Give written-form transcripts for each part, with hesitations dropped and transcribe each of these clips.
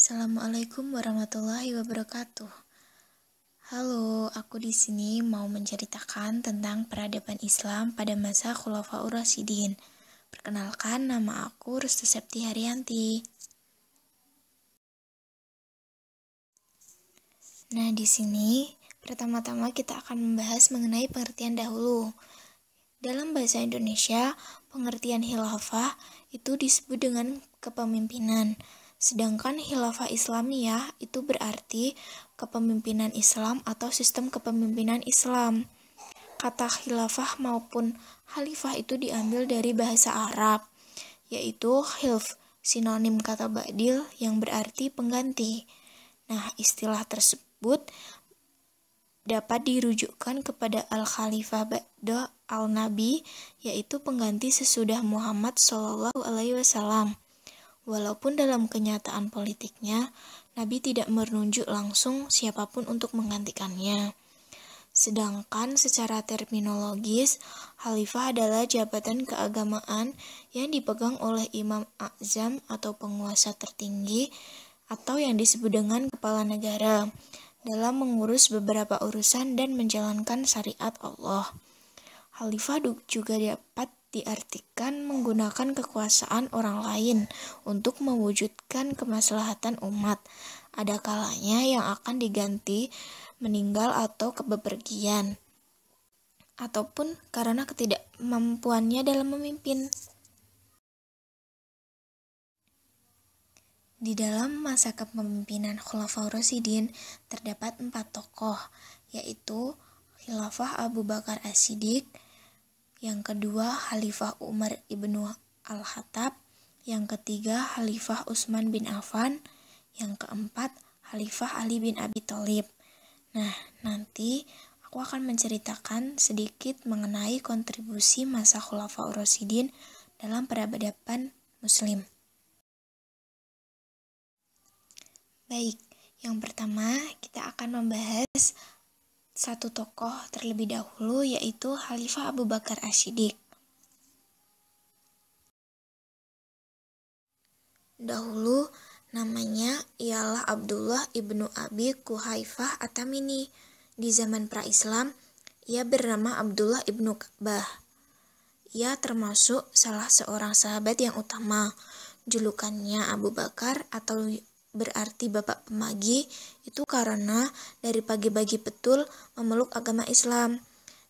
Assalamualaikum warahmatullahi wabarakatuh. Halo, aku di sini mau menceritakan tentang peradaban Islam pada masa Khulafaur Rasyidin. Perkenalkan, nama aku Rustu Septi Haryanti. Nah, di sini pertama-tama kita akan membahas mengenai pengertian dahulu. Dalam bahasa Indonesia, pengertian khilafah itu disebut dengan kepemimpinan. Sedangkan khilafah Islamiyah itu berarti kepemimpinan Islam atau sistem kepemimpinan Islam. Kata khilafah maupun khalifah itu diambil dari bahasa Arab, yaitu khilf, sinonim kata ba'dil yang berarti pengganti. Nah, istilah tersebut dapat dirujukkan kepada al-khalifah ba'da al-nabi, yaitu pengganti sesudah Muhammad SAW. Walaupun dalam kenyataan politiknya, Nabi tidak menunjuk langsung siapapun untuk menggantikannya. Sedangkan secara terminologis, khalifah adalah jabatan keagamaan yang dipegang oleh imam a'zam atau penguasa tertinggi atau yang disebut dengan kepala negara dalam mengurus beberapa urusan dan menjalankan syariat Allah. Khalifah juga dapat diartikan menggunakan kekuasaan orang lain untuk mewujudkan kemaslahatan umat. Ada kalanya yang akan diganti meninggal atau bepergian, ataupun karena ketidakmampuannya dalam memimpin. Di dalam masa kepemimpinan Khulafaur Rasyidin terdapat 4 tokoh, yaitu Khilafah Abu Bakar As-Siddiq, yang kedua Khalifah Umar ibnu Al-Khattab, yang ketiga Khalifah Utsman bin Affan, yang keempat Khalifah Ali bin Abi Thalib. Nah, nanti aku akan menceritakan sedikit mengenai kontribusi masa Khulafaur Rasyidin dalam peradaban Muslim. Baik, yang pertama kita akan membahas satu tokoh terlebih dahulu, yaitu Khalifah Abu Bakar As-Siddiq. Dahulu namanya ialah Abdullah ibnu Abi Quhaifah At-Tamimi. Di zaman pra-Islam, ia bernama Abdullah ibnu Ka'bah. Ia termasuk salah seorang sahabat yang utama. Julukannya Abu Bakar atau berarti bapak pemagi itu karena dari pagi-pagi betul memeluk agama Islam,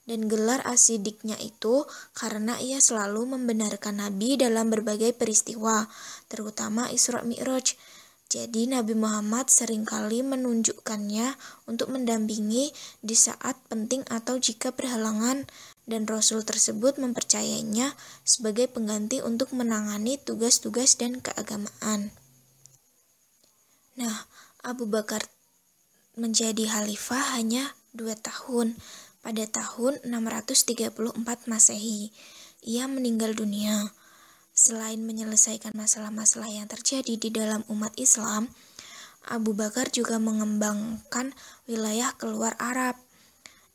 dan gelar As-Siddiqnya itu karena ia selalu membenarkan Nabi dalam berbagai peristiwa, terutama Isra Mi'raj. Jadi Nabi Muhammad seringkali menunjukkannya untuk mendampingi di saat penting atau jika berhalangan, dan Rasul tersebut mempercayainya sebagai pengganti untuk menangani tugas-tugas dan keagamaan. Nah, Abu Bakar menjadi khalifah hanya 2 tahun. Pada tahun 634 Masehi, ia meninggal dunia. Selain menyelesaikan masalah-masalah yang terjadi di dalam umat Islam, Abu Bakar juga mengembangkan wilayah keluar Arab.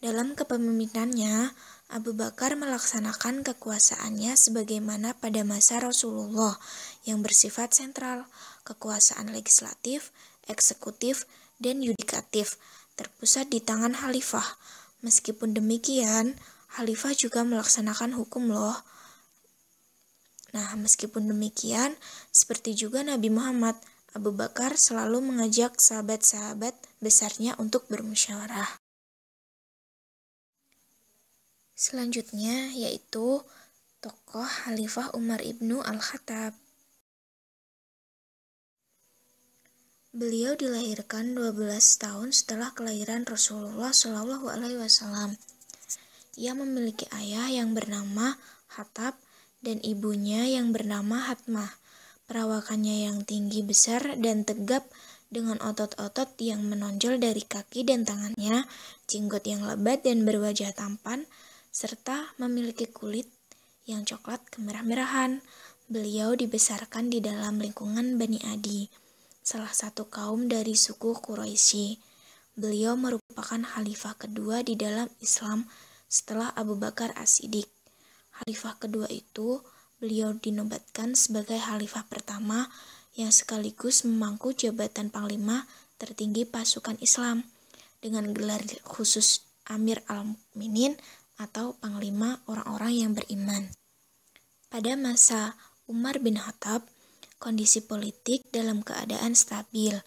Dalam kepemimpinannya, Abu Bakar melaksanakan kekuasaannya sebagaimana pada masa Rasulullah yang bersifat sentral, kekuasaan legislatif, eksekutif, dan yudikatif terpusat di tangan khalifah. Meskipun demikian, khalifah juga melaksanakan hukum loh. Nah, meskipun demikian, seperti juga Nabi Muhammad, Abu Bakar selalu mengajak sahabat-sahabat besarnya untuk bermusyawarah. Selanjutnya yaitu tokoh Khalifah Umar ibnu Al-Khattab. Beliau dilahirkan 12 tahun setelah kelahiran Rasulullah SAW. Ia memiliki ayah yang bernama Khattab dan ibunya yang bernama Hatmah. Perawakannya yang tinggi besar dan tegap dengan otot-otot yang menonjol dari kaki dan tangannya, jenggot yang lebat dan berwajah tampan, serta memiliki kulit yang coklat kemerah-merahan. Beliau dibesarkan di dalam lingkungan Bani Adi, salah satu kaum dari suku Quraisy. Beliau merupakan khalifah kedua di dalam Islam setelah Abu Bakar As-Siddiq. Khalifah kedua itu beliau dinobatkan sebagai khalifah pertama yang sekaligus memangku jabatan Panglima tertinggi pasukan Islam dengan gelar khusus Amir al-Mukminin atau Panglima orang-orang yang beriman. Pada masa Umar bin Khattab, kondisi politik dalam keadaan stabil.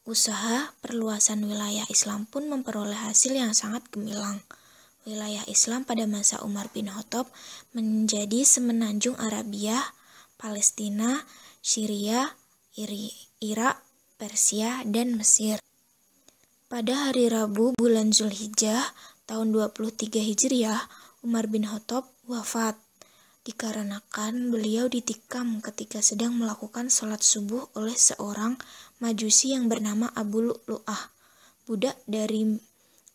Usaha perluasan wilayah Islam pun memperoleh hasil yang sangat gemilang. Wilayah Islam pada masa Umar bin Khattab menjadi semenanjung Arabia, Palestina, Syria, Irak, Persia, dan Mesir. Pada hari Rabu bulan Zulhijjah tahun 23 Hijriah, Umar bin Khattab wafat dikarenakan beliau ditikam ketika sedang melakukan sholat subuh oleh seorang majusi yang bernama Abu Lu'lu'ah, budak dari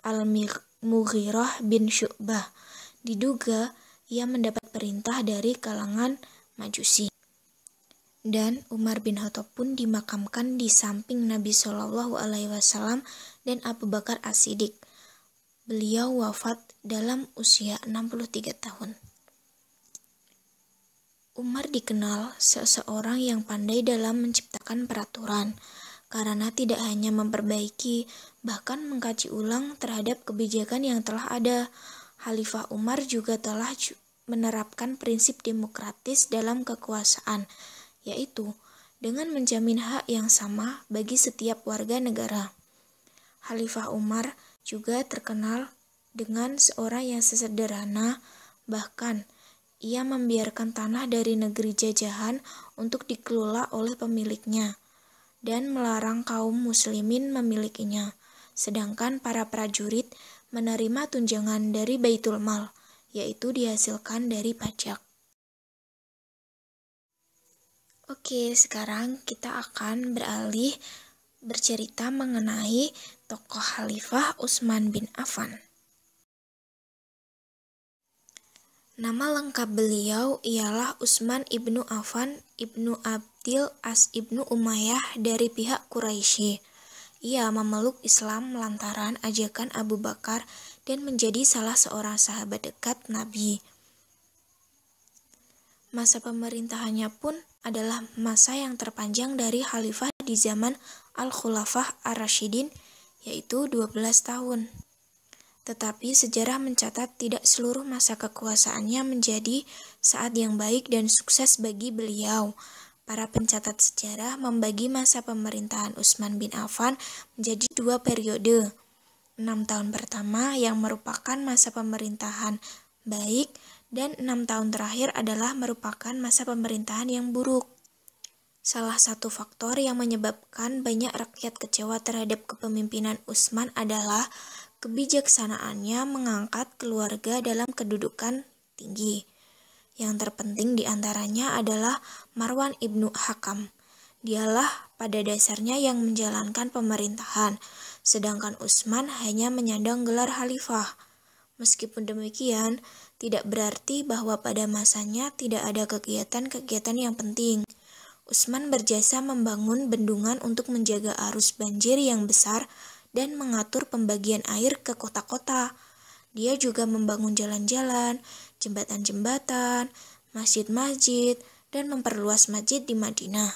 Al-Mughirah bin Syu'bah. Diduga ia mendapat perintah dari kalangan majusi. Dan Umar bin Khattab pun dimakamkan di samping Nabi Shallallahu Alaihi Wasallam dan Abu Bakar As-Siddiq. Beliau wafat dalam usia 63 tahun. Umar dikenal seseorang yang pandai dalam menciptakan peraturan, karena tidak hanya memperbaiki, bahkan mengkaji ulang terhadap kebijakan yang telah ada. Khalifah Umar juga telah menerapkan prinsip demokratis dalam kekuasaan, yaitu dengan menjamin hak yang sama bagi setiap warga negara. Khalifah Umar juga terkenal dengan seorang yang sesederhana, bahkan ia membiarkan tanah dari negeri jajahan untuk dikelola oleh pemiliknya dan melarang kaum muslimin memilikinya, sedangkan para prajurit menerima tunjangan dari Baitul Mal, yaitu dihasilkan dari pajak. Oke, sekarang kita akan beralih bercerita mengenai tokoh Khalifah Utsman bin Affan. Nama lengkap beliau ialah Utsman ibnu Affan ibnu Abdil As ibnu Umayyah dari pihak Quraisy. Ia memeluk Islam lantaran ajakan Abu Bakar dan menjadi salah seorang sahabat dekat Nabi. Masa pemerintahannya pun adalah masa yang terpanjang dari khalifah di zaman Al-Khulafah Ar-Rasyidin, yaitu 12 tahun. Tetapi sejarah mencatat tidak seluruh masa kekuasaannya menjadi saat yang baik dan sukses bagi beliau. Para pencatat sejarah membagi masa pemerintahan Utsman bin Affan menjadi 2 periode. 6 tahun pertama yang merupakan masa pemerintahan baik dan 6 tahun terakhir adalah merupakan masa pemerintahan yang buruk. Salah satu faktor yang menyebabkan banyak rakyat kecewa terhadap kepemimpinan Utsman adalah kebijaksanaannya mengangkat keluarga dalam kedudukan tinggi. Yang terpenting di antaranya adalah Marwan ibnu Hakam. Dialah pada dasarnya yang menjalankan pemerintahan, sedangkan Utsman hanya menyandang gelar khalifah. Meskipun demikian, tidak berarti bahwa pada masanya tidak ada kegiatan-kegiatan yang penting. Utsman berjasa membangun bendungan untuk menjaga arus banjir yang besar dan mengatur pembagian air ke kota-kota. Dia juga membangun jalan-jalan, jembatan-jembatan, masjid-masjid, dan memperluas masjid di Madinah.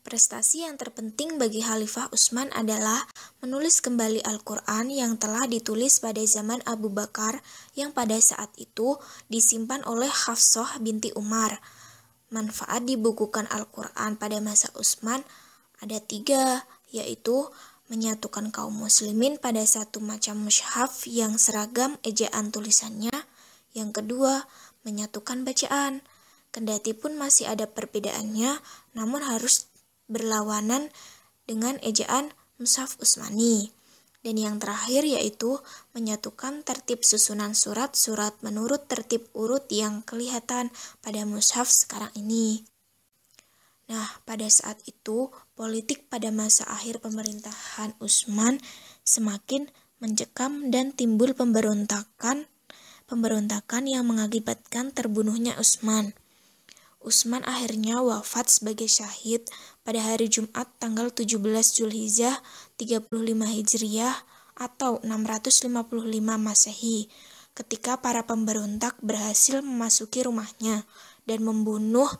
Prestasi yang terpenting bagi Khalifah Utsman adalah menulis kembali Al-Quran yang telah ditulis pada zaman Abu Bakar yang pada saat itu disimpan oleh Hafsah binti Umar. Manfaat dibukukan Al-Quran pada masa Utsman ada 3, yaitu menyatukan kaum muslimin pada satu macam mushaf yang seragam ejaan tulisannya. Yang kedua, menyatukan bacaan. Kendati pun masih ada perbedaannya, namun harus berlawanan dengan ejaan mushaf Utsmani. Dan yang terakhir yaitu menyatukan tertib susunan surat-surat menurut tertib urut yang kelihatan pada mushaf sekarang ini. Nah, pada saat itu, politik pada masa akhir pemerintahan Utsman semakin mencekam dan timbul pemberontakan yang mengakibatkan terbunuhnya Utsman. Utsman akhirnya wafat sebagai syahid pada hari Jumat tanggal 17 Zulhijjah 35 Hijriah atau 655 Masehi, ketika para pemberontak berhasil memasuki rumahnya dan membunuh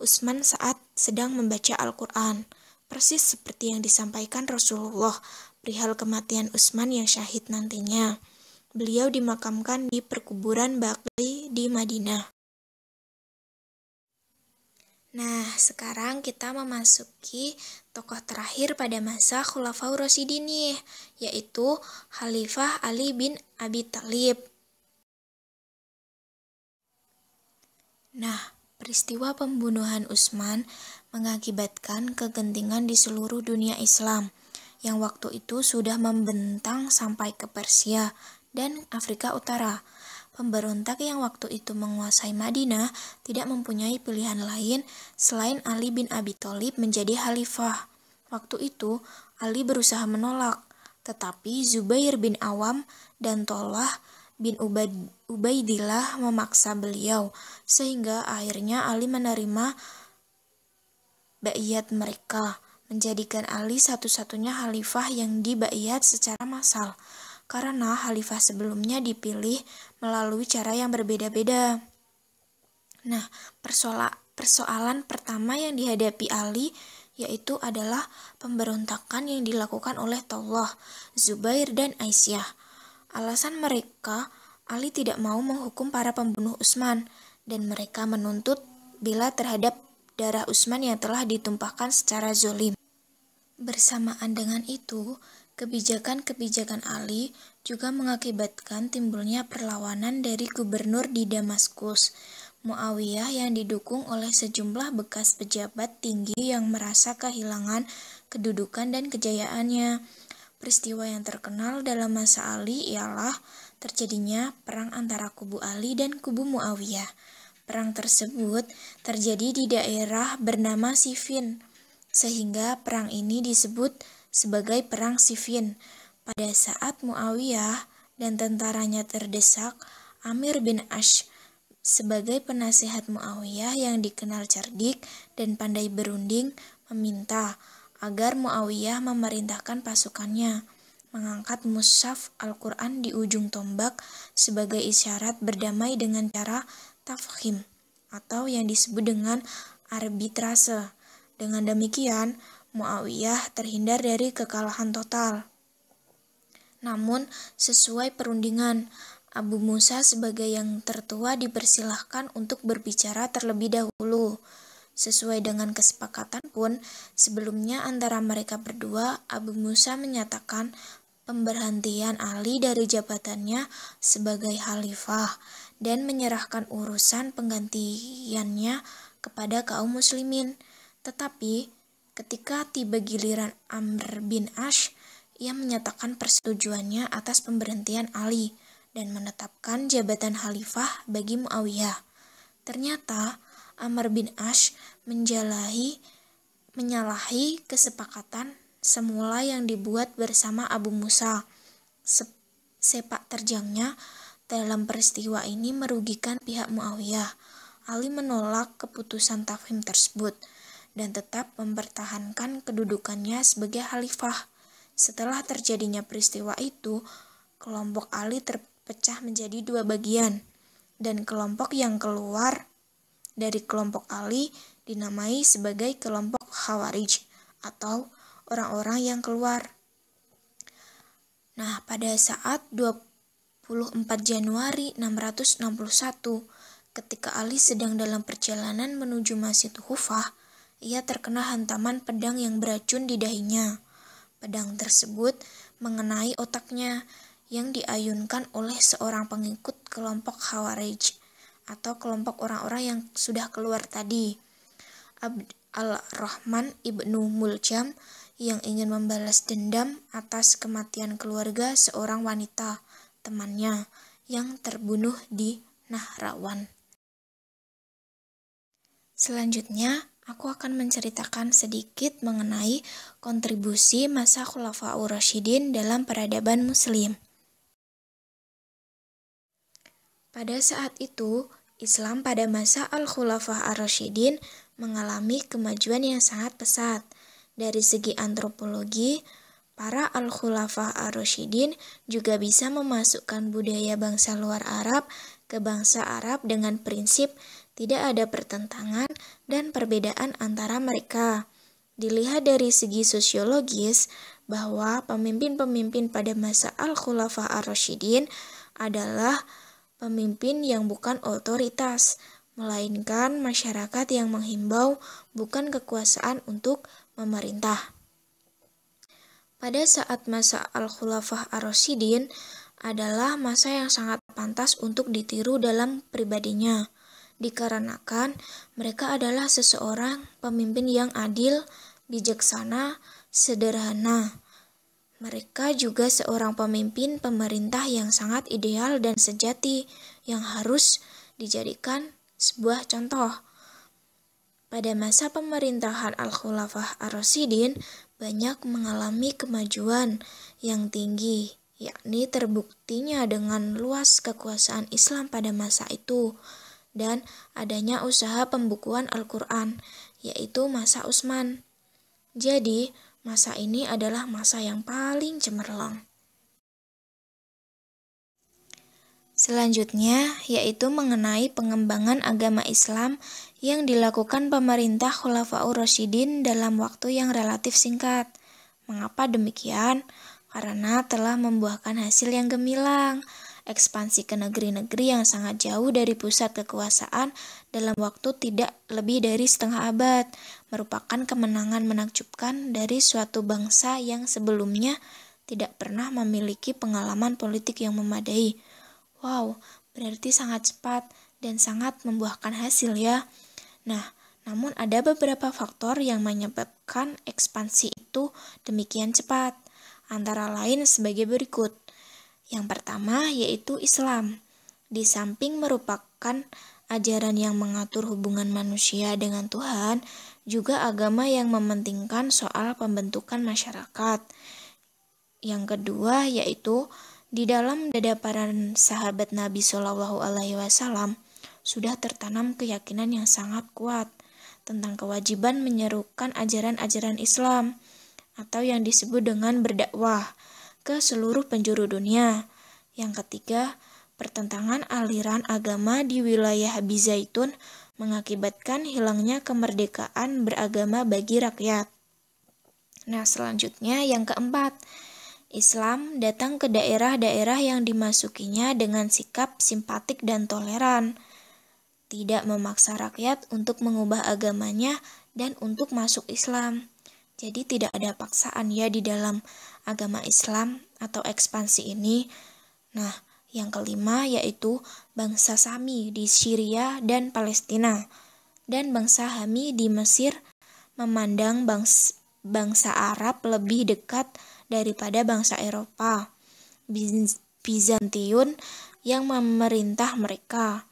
Utsman saat sedang membaca Al-Quran. Persis seperti yang disampaikan Rasulullah perihal kematian Utsman yang syahid nantinya. Beliau dimakamkan di perkuburan Baqi di Madinah. Nah, sekarang kita memasuki tokoh terakhir pada masa Khulafaur Rasyidin nih, yaitu Khalifah Ali bin Abi Thalib. Nah, peristiwa pembunuhan Utsman mengakibatkan kegentingan di seluruh dunia Islam, yang waktu itu sudah membentang sampai ke Persia dan Afrika Utara. Pemberontak yang waktu itu menguasai Madinah tidak mempunyai pilihan lain selain Ali bin Abi Thalib menjadi khalifah. Waktu itu, Ali berusaha menolak, tetapi Zubair bin Awam dan Tolhah bin Ubaidillah memaksa beliau, sehingga akhirnya Ali menerima baiat mereka, menjadikan Ali satu-satunya khalifah yang dibaiat secara massal, karena khalifah sebelumnya dipilih melalui cara yang berbeda-beda. Nah, persoalan pertama yang dihadapi Ali yaitu adalah pemberontakan yang dilakukan oleh Tolhah, Zubair, dan Aisyah. Alasan mereka, Ali tidak mau menghukum para pembunuh Utsman, dan mereka menuntut bela terhadap darah Utsman yang telah ditumpahkan secara zolim. Bersamaan dengan itu, kebijakan-kebijakan Ali juga mengakibatkan timbulnya perlawanan dari gubernur di Damaskus, Muawiyah, yang didukung oleh sejumlah bekas pejabat tinggi yang merasa kehilangan kedudukan dan kejayaannya. Peristiwa yang terkenal dalam masa Ali ialah terjadinya perang antara kubu Ali dan kubu Muawiyah. Perang tersebut terjadi di daerah bernama Siffin, sehingga perang ini disebut sebagai Perang Siffin. Pada saat Muawiyah dan tentaranya terdesak, Amir bin Ash sebagai penasihat Muawiyah yang dikenal cerdik dan pandai berunding meminta agar Muawiyah memerintahkan pasukannya mengangkat mushaf Al-Quran di ujung tombak sebagai isyarat berdamai dengan cara tafkhim atau yang disebut dengan arbitrase. Dengan demikian, Muawiyah terhindar dari kekalahan total. Namun, sesuai perundingan, Abu Musa sebagai yang tertua dipersilahkan untuk berbicara terlebih dahulu. Sesuai dengan kesepakatan pun, sebelumnya antara mereka berdua, Abu Musa menyatakan pemberhentian Ali dari jabatannya sebagai khalifah dan menyerahkan urusan penggantiannya kepada kaum muslimin. Tetapi, ketika tiba giliran Amr bin Ash, ia menyatakan persetujuannya atas pemberhentian Ali dan menetapkan jabatan khalifah bagi Muawiyah. Ternyata, Amr bin Ash menyalahi kesepakatan semula yang dibuat bersama Abu Musa. Sepak terjangnya dalam peristiwa ini merugikan pihak Muawiyah. Ali menolak keputusan tafkhim tersebut dan tetap mempertahankan kedudukannya sebagai khalifah. Setelah terjadinya peristiwa itu, kelompok Ali terpecah menjadi dua bagian, dan kelompok yang keluar dari kelompok Ali dinamai sebagai kelompok Khawarij atau orang-orang yang keluar. Nah, pada saat 24 Januari 661, ketika Ali sedang dalam perjalanan menuju Masjid Kufah, ia terkena hantaman pedang yang beracun di dahinya. Pedang tersebut mengenai otaknya yang diayunkan oleh seorang pengikut kelompok Khawarij atau kelompok orang-orang yang sudah keluar tadi. Al-Rahman ibnu Muljam yang ingin membalas dendam atas kematian keluarga seorang wanita temannya yang terbunuh di Nahrawan. Selanjutnya, aku akan menceritakan sedikit mengenai kontribusi masa Khulafaur Rasyidin dalam peradaban Muslim. Pada saat itu, Islam pada masa Al-Khulafah Ar-Rasyidin mengalami kemajuan yang sangat pesat. Dari segi antropologi, para Al-Khulafah Ar-Rasyidin juga bisa memasukkan budaya bangsa luar Arab ke bangsa Arab dengan prinsip Tidak ada pertentangan dan perbedaan antara mereka. Dilihat dari segi sosiologis, bahwa pemimpin-pemimpin pada masa Al-Khulafa Ar-Rasyidin adalah pemimpin yang bukan otoritas, melainkan masyarakat yang menghimbau, bukan kekuasaan untuk memerintah. Pada saat masa Al-Khulafa Ar-Rasyidin adalah masa yang sangat pantas untuk ditiru dalam pribadinya, dikarenakan mereka adalah seseorang pemimpin yang adil, bijaksana, sederhana. Mereka juga seorang pemimpin pemerintah yang sangat ideal dan sejati, yang harus dijadikan sebuah contoh. Pada masa pemerintahan Al-Khulafa Ar-Rasyidin banyak mengalami kemajuan yang tinggi, yakni terbuktinya dengan luas kekuasaan Islam pada masa itu, dan adanya usaha pembukuan Al-Quran, yaitu masa Utsman. Jadi, masa ini adalah masa yang paling cemerlang. Selanjutnya, yaitu mengenai pengembangan agama Islam yang dilakukan pemerintah Khulafaur Rasyidin dalam waktu yang relatif singkat. Mengapa demikian? Karena telah membuahkan hasil yang gemilang. Ekspansi ke negeri-negeri yang sangat jauh dari pusat kekuasaan dalam waktu tidak lebih dari setengah abad, merupakan kemenangan menakjubkan dari suatu bangsa yang sebelumnya tidak pernah memiliki pengalaman politik yang memadai. Wow, berarti sangat cepat dan sangat membuahkan hasil ya. Nah, namun ada beberapa faktor yang menyebabkan ekspansi itu demikian cepat, antara lain sebagai berikut. Yang pertama yaitu Islam. Di samping merupakan ajaran yang mengatur hubungan manusia dengan Tuhan, juga agama yang mementingkan soal pembentukan masyarakat. Yang kedua yaitu di dalam dada para sahabat Nabi Shallallahu Alaihi Wasallam sudah tertanam keyakinan yang sangat kuat tentang kewajiban menyerukan ajaran-ajaran Islam atau yang disebut dengan berdakwah ke seluruh penjuru dunia. Yang ketiga, pertentangan aliran agama di wilayah Bizaitun mengakibatkan hilangnya kemerdekaan beragama bagi rakyat. Nah, selanjutnya yang keempat, Islam datang ke daerah-daerah yang dimasukinya dengan sikap simpatik dan toleran, tidak memaksa rakyat untuk mengubah agamanya dan untuk masuk Islam. Jadi tidak ada paksaan ya di dalam agama Islam atau ekspansi ini. Nah, yang kelima yaitu bangsa Sami di Syria dan Palestina, dan bangsa Hami di Mesir memandang bangsa Arab lebih dekat daripada bangsa Eropa, Bizantium yang memerintah mereka.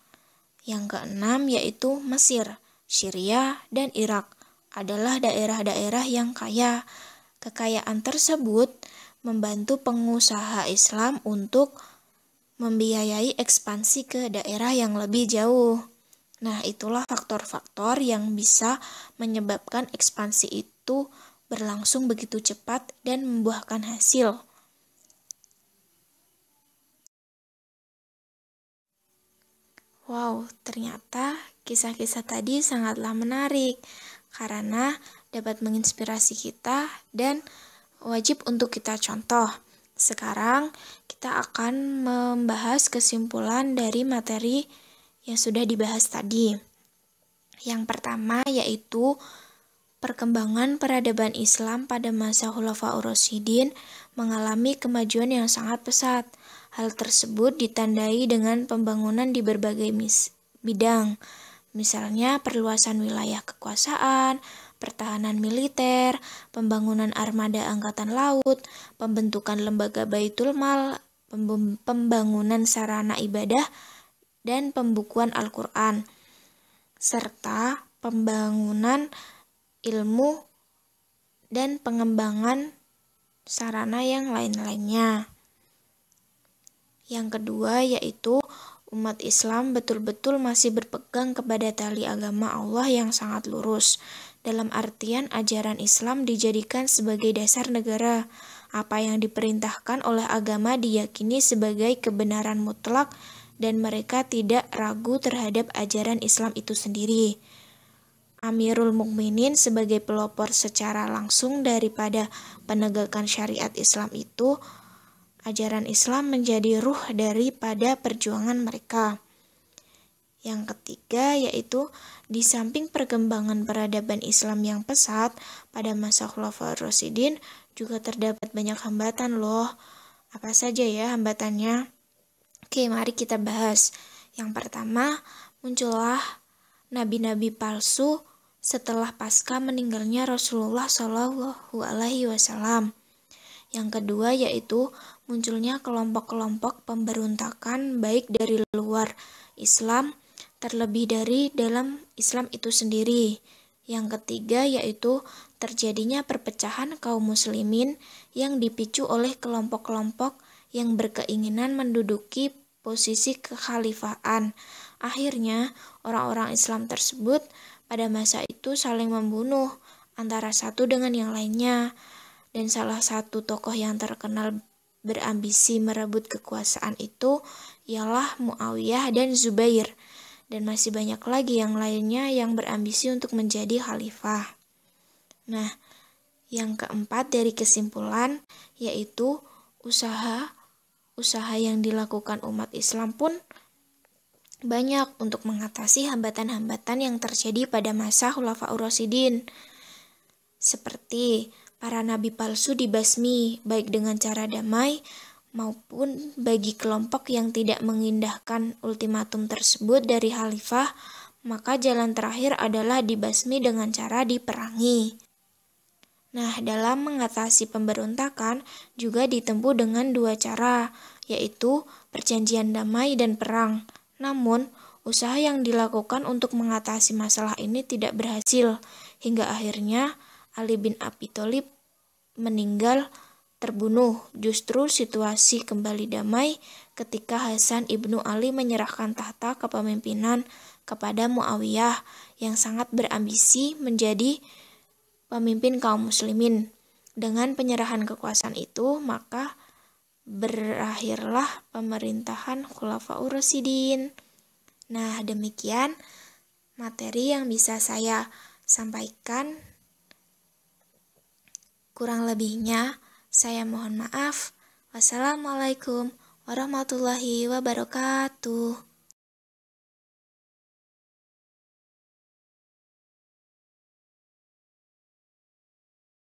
Yang keenam yaitu Mesir, Syria, dan Irak adalah daerah-daerah yang kaya. Kekayaan tersebut membantu pengusaha Islam untuk membiayai ekspansi ke daerah yang lebih jauh. Nah, itulah faktor-faktor yang bisa menyebabkan ekspansi itu berlangsung begitu cepat dan membuahkan hasil. Wow, ternyata kisah-kisah tadi sangatlah menarik karena dapat menginspirasi kita dan wajib untuk kita contoh. Sekarang kita akan membahas kesimpulan dari materi yang sudah dibahas tadi. Yang pertama yaitu perkembangan peradaban Islam pada masa Khulafaur Rasyidin mengalami kemajuan yang sangat pesat. Hal tersebut ditandai dengan pembangunan di berbagai bidang, misalnya perluasan wilayah kekuasaan, pertahanan militer, pembangunan armada angkatan laut, pembentukan lembaga Baitul Mal, pembangunan sarana ibadah, dan pembukuan Al-Quran, serta pembangunan ilmu dan pengembangan sarana yang lain-lainnya. Yang kedua yaitu umat Islam betul-betul masih berpegang kepada tali agama Allah yang sangat lurus. Dalam artian ajaran Islam dijadikan sebagai dasar negara. Apa yang diperintahkan oleh agama diyakini sebagai kebenaran mutlak dan mereka tidak ragu terhadap ajaran Islam itu sendiri. Amirul Mukminin sebagai pelopor secara langsung daripada penegakan syariat Islam itu, ajaran Islam menjadi ruh daripada perjuangan mereka. Yang ketiga yaitu di samping perkembangan peradaban Islam yang pesat pada masa Khulafaur Rasyidin juga terdapat banyak hambatan loh. Apa saja ya hambatannya? Oke, mari kita bahas. Yang pertama, muncullah nabi-nabi palsu setelah pasca meninggalnya Rasulullah Shallallahu Alaihi Wasallam. Yang kedua yaitu munculnya kelompok-kelompok pemberontakan baik dari luar Islam terlebih dari dalam Islam itu sendiri. Yang ketiga yaitu terjadinya perpecahan kaum muslimin yang dipicu oleh kelompok-kelompok yang berkeinginan menduduki posisi kekhalifahan. Akhirnya, orang-orang Islam tersebut pada masa itu saling membunuh antara satu dengan yang lainnya. Dan salah satu tokoh yang terkenal berambisi merebut kekuasaan itu ialah Muawiyah dan Zubair. Dan masih banyak lagi yang lainnya yang berambisi untuk menjadi khalifah. Nah, yang keempat dari kesimpulan yaitu usaha yang dilakukan umat Islam pun banyak untuk mengatasi hambatan-hambatan yang terjadi pada masa Khulafaur Rasyidin. Seperti para nabi palsu dibasmi baik dengan cara damai maupun bagi kelompok yang tidak mengindahkan ultimatum tersebut dari khalifah, maka jalan terakhir adalah dibasmi dengan cara diperangi. Nah, dalam mengatasi pemberontakan juga ditempuh dengan dua cara, yaitu perjanjian damai dan perang. Namun, usaha yang dilakukan untuk mengatasi masalah ini tidak berhasil, hingga akhirnya Ali bin Abi Thalib meninggal terbunuh. Justru situasi kembali damai ketika Hasan ibnu Ali menyerahkan tahta kepemimpinan kepada Muawiyah yang sangat berambisi menjadi pemimpin kaum muslimin. Dengan penyerahan kekuasaan itu, maka berakhirlah pemerintahan Khulafaur Rasyidin. Nah, demikian materi yang bisa saya sampaikan. Kurang lebihnya, saya mohon maaf. Wassalamualaikum warahmatullahi wabarakatuh.